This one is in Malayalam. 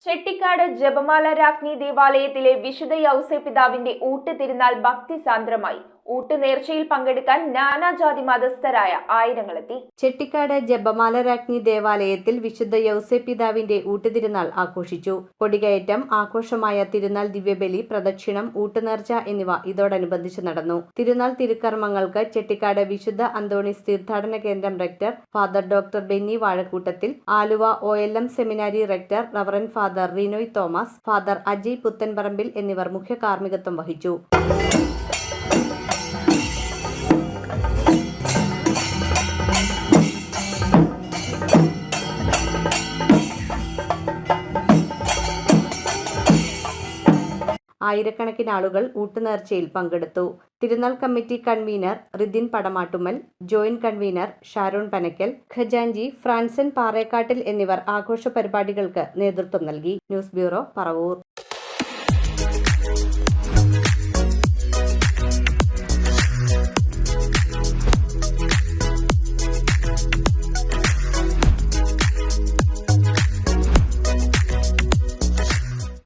ചെട്ടിക്കാട് ജപമാല രാജ്ഞി ദേവാലയത്തിലെ വിശുദ്ധ യൗസേപ്പിതാവിന്റെ ഊട്ടുതിരുനാൾ ഭക്തിസാന്ദ്രമായി. ഊട്ടുനേർച്ചയിൽ പങ്കെടുക്കാൻ നാനാജാതി മതസ്ഥരായ ആയിരങ്ങളെത്തി. ചെട്ടിക്കാട് ജപമാല രാജ്ഞി ദേവാലയത്തിൽ വിശുദ്ധ യൗസേപ്പിതാവിന്റെ ഊട്ടുതിരുനാൾ ആഘോഷിച്ചു. കൊടികയറ്റം, ആഘോഷമായ തിരുനാൾ ദിവ്യബലി, പ്രദക്ഷിണം, ഊട്ടുനേർച്ച എന്നിവ ഇതോടനുബന്ധിച്ച് നടന്നു. തിരുനാൾ തിരുക്കർമ്മങ്ങൾക്ക് ചെട്ടിക്കാട് വിശുദ്ധ അന്തോണീസ് തീർത്ഥാടന കേന്ദ്രം rector father doctor Benny Vazhakkoottathil, Aluva OLM seminary rector reverend father Rinoy Thomas, father Ajay Puthenparambil എന്നിവർ മുഖ്യ കാർമ്മികത്വം വഹിച്ചു. ആയിരക്കണക്കിന് ആളുകൾ ഊട്ടുനേർച്ചയിൽ പങ്കെടുത്തു. തിരുനാൾ committee convener Ridhin Padamattummal, joint convener Sharon Panakkal, ഖജാൻജി ഫ്രാൻസൻ പാറേക്കാട്ടിൽ എന്നിവർ ആഘോഷ പരിപാടികൾക്ക് നേതൃത്വം നൽകി. News bureau, Paravur.